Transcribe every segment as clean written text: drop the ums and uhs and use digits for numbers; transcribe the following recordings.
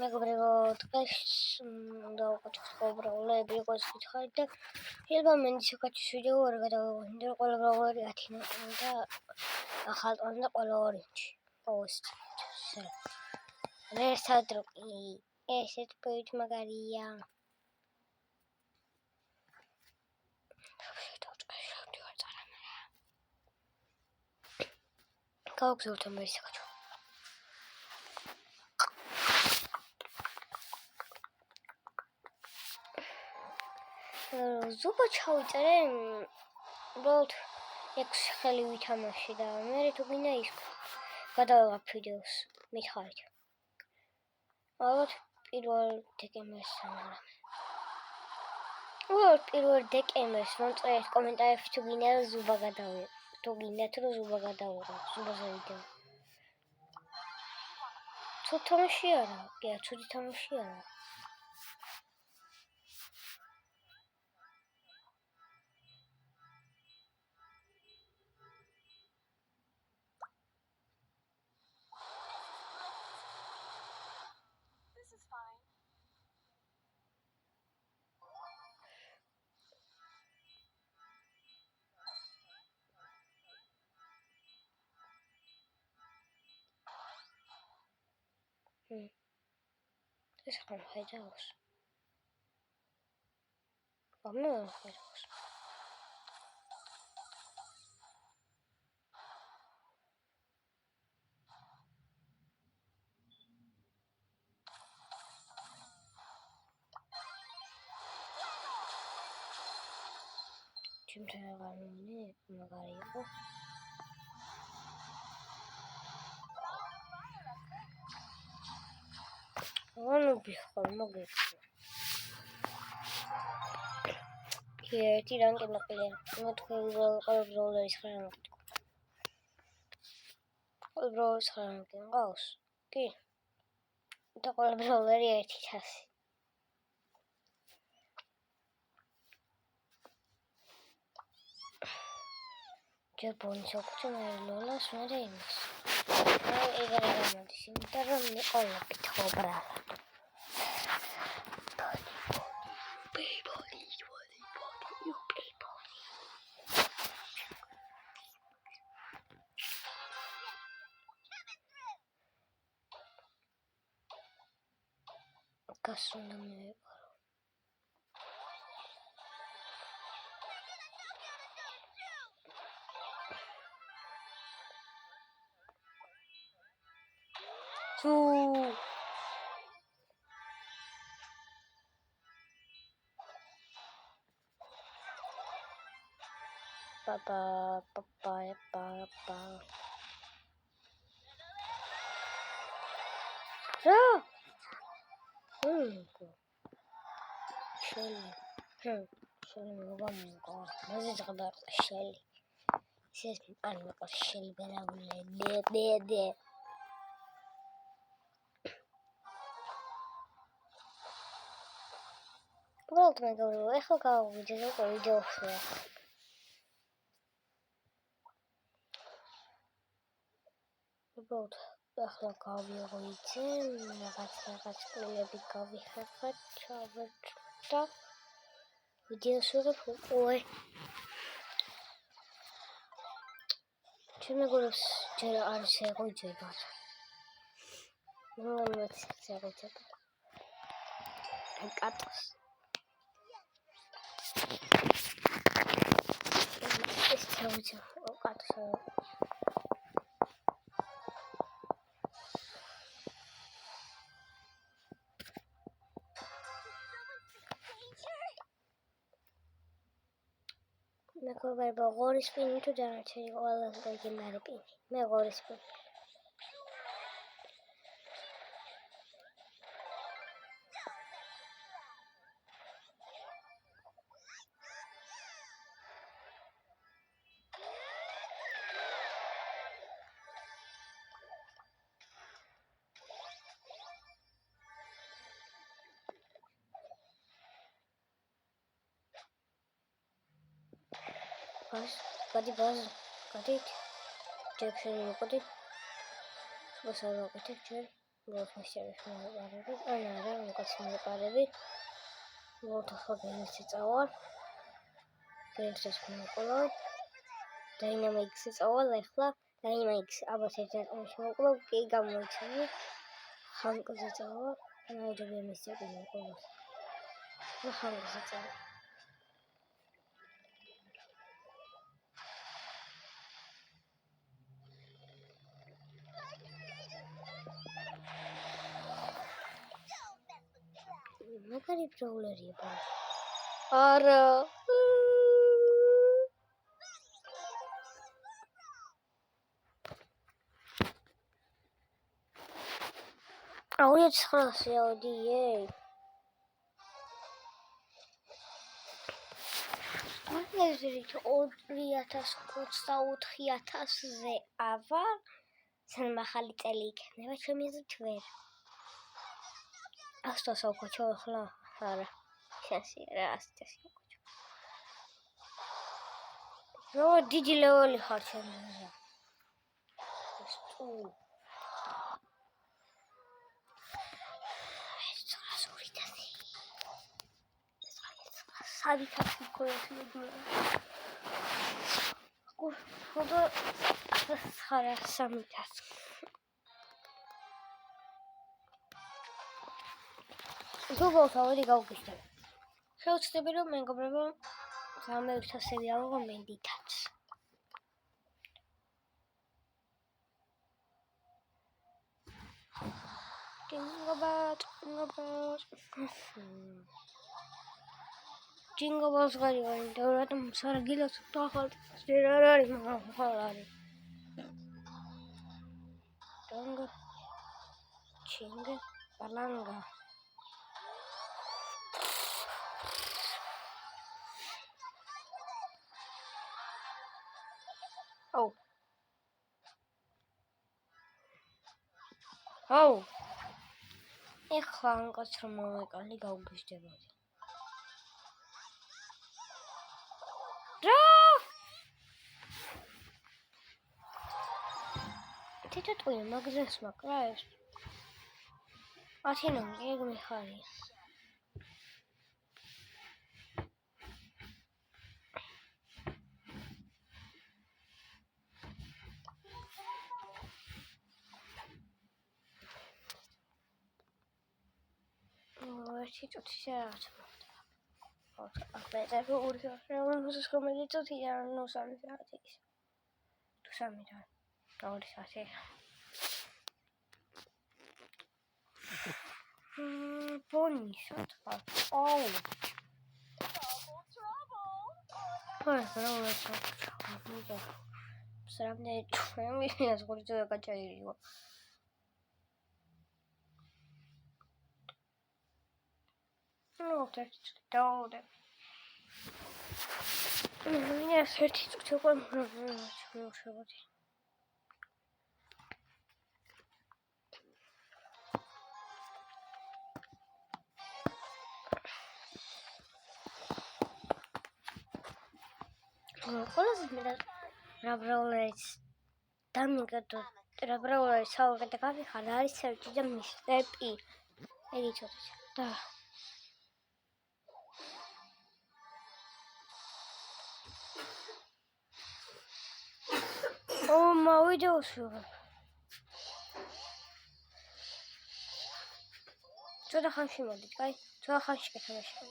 მეგობრებო, დღეს უნდა ვაკეთოთ პრობლემები, როგორც გითხარით და შეიძლება მინდის ვაკეთოს ვიდეო არ გადავიღოთ, იმიტომ რომ ყველა პრობლემი 10 და ახალ ტონს და ყველა ორინჯი. რესადრუკი ესეთ პოით მაგარია. გავგზავნოთ ამ ეს საკუთო. ზუბა ჩავიწერე, უბრალოდ 6 ხელი ვითამაში და მე თუ გინდა ის გადავიღებ ვიდეოს, მითხარით. ალბათ პირველ დეკემბერს მაგრამ. პირველ დეკემბერს მომწერეთ კომენტარებში თუ გინდა რომ ზუბა გადავიღებ. თუ გინდათ რომ ზუბა გადავიღებ, ზუბაზე ვიდეო. ცუდ თამაში არა, ცუდი თამაში არა. ეს ხომ ხედავს. მე ვერ ხედავს. ჩემთან აღარ მინე, მაგარი იყო. ანუ ბიხარ მოგეცი. ერთი რანგი მოყიდე. მოთქვი ყოველდღიურის ხარანგი. ყოველდღიურის ხარანგი მყავს? კი. და ყოველდღიური 1000. ჯერ ბონის ოკუჩნარი ლოლას მერე იმას. ეგრე გამოდის, იმიტომ რომ ნიკოლა გითხოვ ბრალა. გასუნდა მივიყარო. Papa. Şöyle babamın mazı kadar şöyle. Siz anne şöyle beraber de. Uბრალოდ მეგობრებო, ეხლა გავუვიძე ვიდეოში. უბრალოდ ახლა გავიღვიძე, რაღაც კლები გავიხერხეთ, ჩავერჩა. ვიდეოს ვიღებ უკვე. ჩემ მეგობრებს ჯერ არ შეგვიძებათ. რომელმეც შეგვიძებათ. კატოს. ეს ჩავიძე კატოს. მეგობრებო, ღორი სპინი თუ დანარჩენი ყველაზე ლეგენდარი პინი. მე ღორი სპინი. Bas, gadit. Jackson, gadit. Basar, gadit. გოსმისების მოყარები, არა, უკაც მოყარები. მოთხოვს წავალ. გენცეს მოყოლავ. დაინამიკს წავალ ახლა. დაინამიკს ალბათ ერთ წამში მოყოლავ, კი გამოიცემი. ხანკზე წავალ. ნაჯობი მისცემი მოყოლავ. ხანკზე წავალ. მაგარი პროულერია ბა. არა. აუიეთ ხალხი აუდიე. მაგერით 2024,000-ზე ავალ სან მახალი წელი იქნება ჩემი აზრით ვერ. ასტასო ქოჩო ახლა არა. შენსი რა ასტასი ქოჩო. რო დიდი ლეველი ხარ ჩემზე. სტუ. Habitat koyuyor. Burada sarı habitat. Google savadi გავგიშდა. შევწდები რომ მეგობრებო სამეურთასები ავიღო მედიტაც. Jingle bells gari gari devratam sara gilas takhal sirarari mahalari Tanga chinga palanga Oh ეხლა ანკაც რომ მოვეკალი გავგიშდებოდი თეთრი მაგზეს მაკრაებს ათინო ეგ მიხარია ერთი წუთი რაღაც მოხდება ახლა ეს ორი საათი ხომელი წუთია ნუ 3 საათი ის თუ 3 და 2 საათი Pony shut up. Oh. Let's go. Сравнение я сколько качаю его. Ну, так что у меня сердце такое много. Колос меня рабролайс. Там никто рабролайс сауга такая халяри сердце да мистепи. Эти что-то. Да. О, мой видео. Что-то ханши модит, кай? Что ханши катамаши.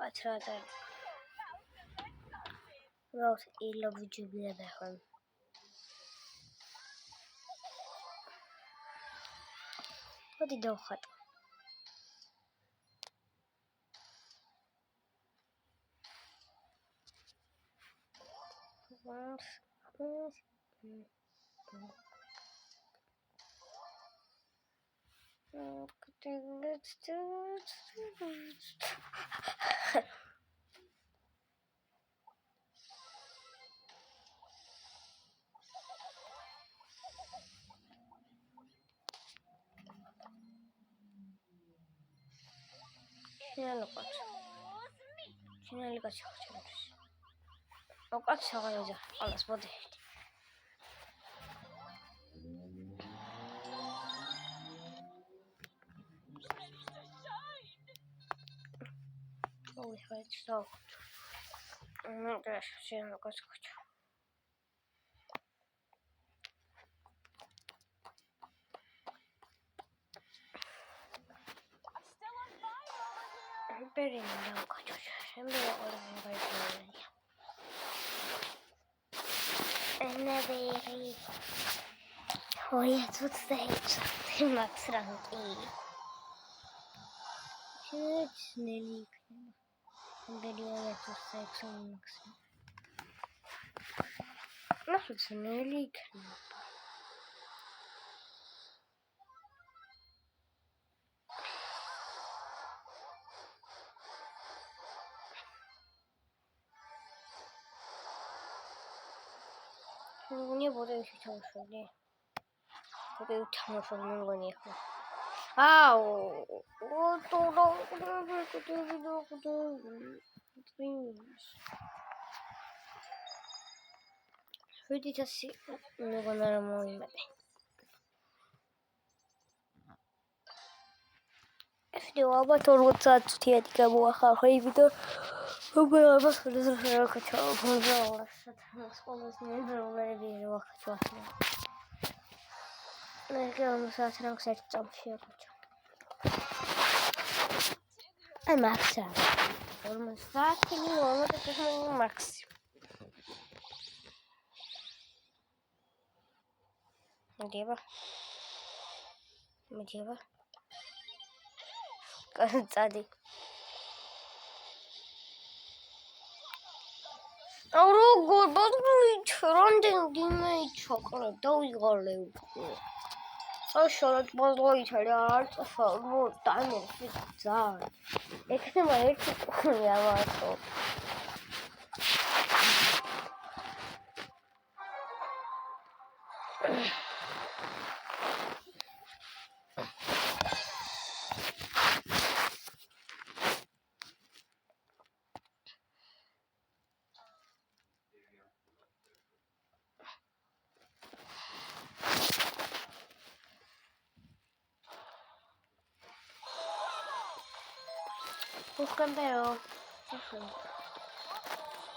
Качрада. Вот и ловчубля дахам. Вот и дохат. Finally got your Oh, got your alles wat heeft. Oh, ik weet het zo goed. Dus, zien we goed. Very now, got you. Oh, yeah, what's the hate? Max rank E. It's nearly. Video to sex on Max. No, it's nearly. Nie buduję się ciągle, nie. Buduję ciągle, go nie chcę. Au! Видите, него нормально. Video აბა 40 საათი გამოახარხე ვიდეო. აბა ხოთო სკოლის ნებერლები ვახჩვასნა. მე საათი რანგს ერთ წამში აკუჩა. აი მაქსა. 40 საათი მაქსი. მიდიება. კაცადი. აუ როგორ ბოდვიჩრონდენ დიმეჩოყრა დავიღალე უკვე. აშორეთ ბოდვიჩრე არც ხო დამერფი ძარ. ეხება ერთი ყურია მარტო.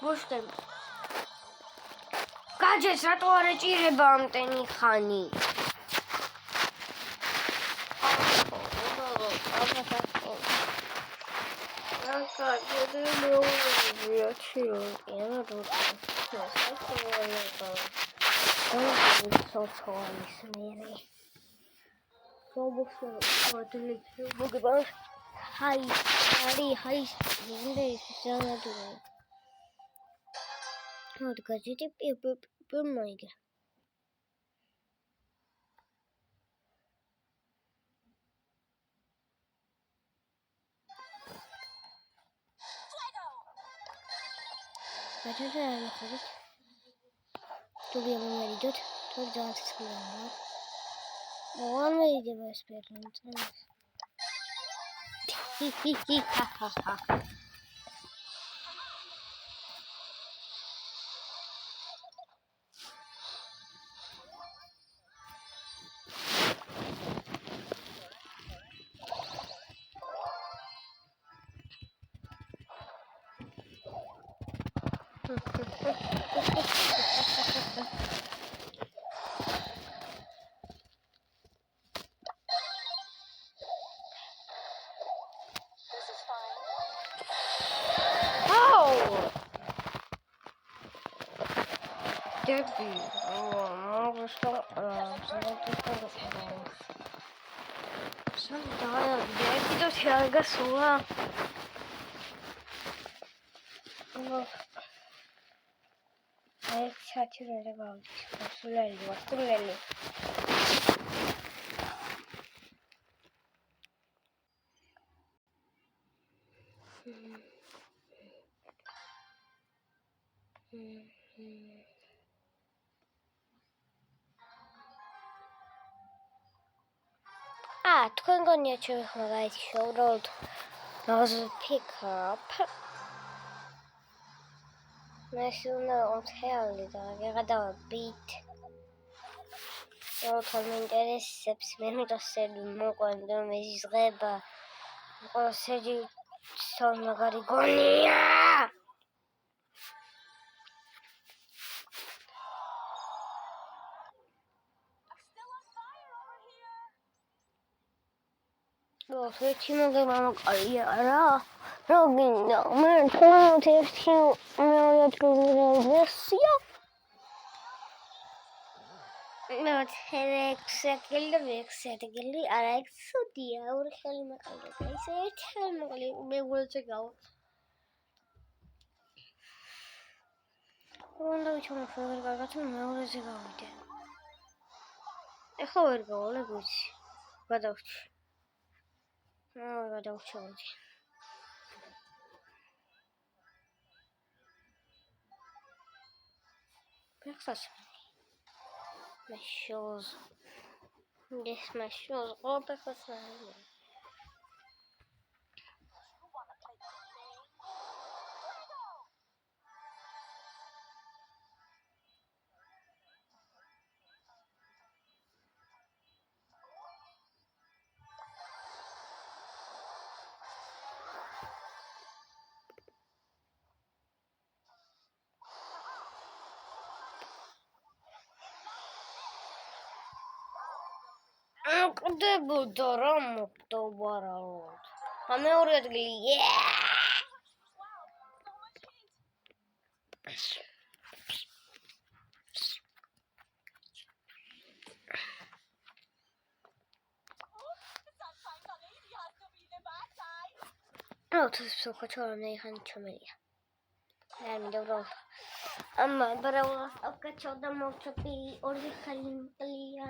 Buscăm. Cageți la toare cire bante ni khani. Hai, unde să ne ducem? Nu, că zice pe mai. Acesta e la făcut. Tu vei mai tot, tot de să spune. Nu mai de vă sper, nu înțeles. Ha. თქვენ გონიათ შევეხმარა ეს უბრალოდ მაღაზია ფიქრობ. მე უნდა ოთხეული და გადავაბით. თორემ ინტერესებს მე მიტოსები მოყვანდა მეზღება. ყველა სეჯი სამაგარი გონია. ერთი მოგება მოკალია რა. რა გინდა? მე თვითონ ერთი მეორე ვერსია. მე ექსერგელი არა ექსოდია ორი ხელი მოკალია. ისე ერთი ხელი მოკალია მე გულზე გავა. უნდა ვიცოდი როგორ გაგაცნო მეორეზე გავიდე. ეხლა ვერ გავალე გუჩი. გადავჭი. გადავჭოდი. ფეხსას მაშოს ეს მაშოს ყოფეხას აკდებოდა რა მოგდოვარალოდ. მეორე ადგილი. ეს სოხოჩორა მე ხან ჩომელია. არ მინდა ამა ბრაულა აკაჩოდა მოწები ორი ხალი მკლია.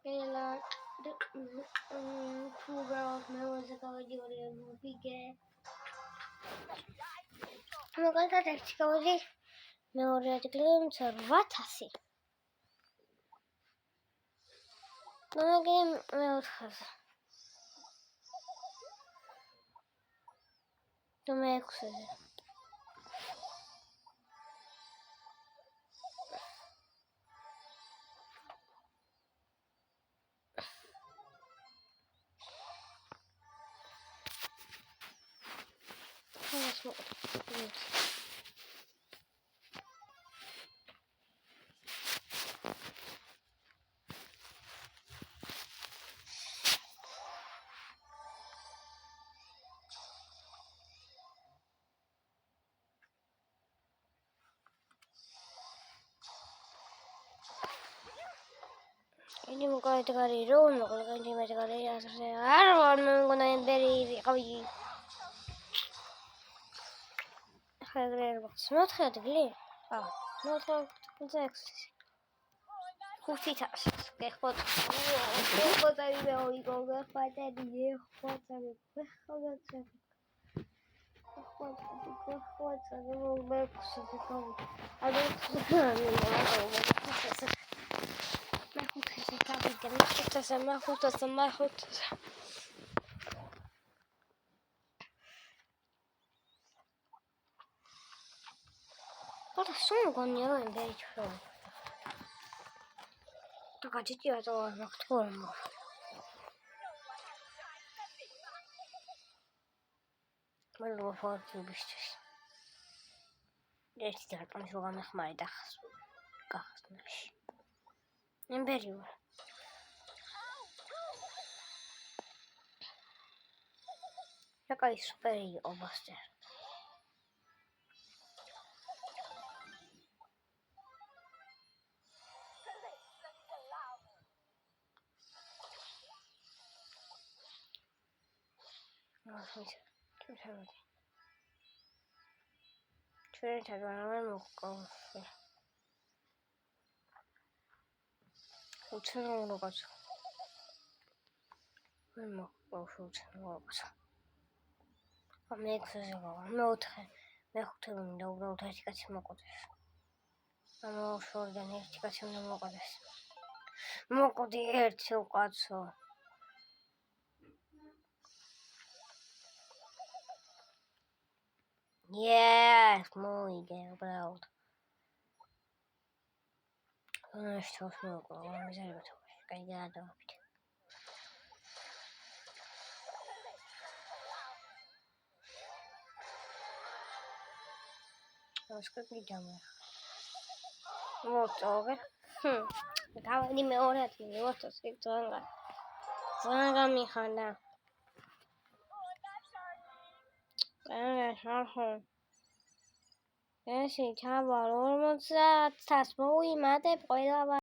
Ela Fugaz მეუზე გავიდი ორი მოვიგე. მაგალითად ერთი გავიდი მეორე ადგილზე 8000. მაგე მეოთხეზე. მეექვსეზე. Ini muka itu kali ron, kalau kan cuma sekali ya saya harus menggunakan beri kali. Kalian semua terlihat gini. Mau tahu konteks? Kucing tas, kekot. Kekot tadi mau ikut pada dia, kekot tadi kekot tadi. Kekot tadi mau berkusuk kau. Ada sesuatu yang mau berkusuk. ما خوت What sono con io invece Така жити это нахтурно Мало фото бистиш Десь так он жуга махмай дахс Кахснаш Империо Какая супер область. მე მოვშურთ მოვაკაცო. მეექვსე ზოგავარ, მეოთხე, მეხუთე მინდა უბრალოდ ერთი კაცი მოკვდეს. ამოვშორდან ერთი კაცი უნდა მოკვდეს. მოკვდი ერთი უკაცო. Yes, მოიგე უბრალოდ. შეთავს მოკლა, მიზერება თავს. კაი გადავაფით. სკრიპტი ჯამე. მოწოვე. გავადი მეორე ადგილი, ვართ სკრიპტი ზღან გამიხანა. ეს ჩავალ 50-ს მოვიმატებ ყველა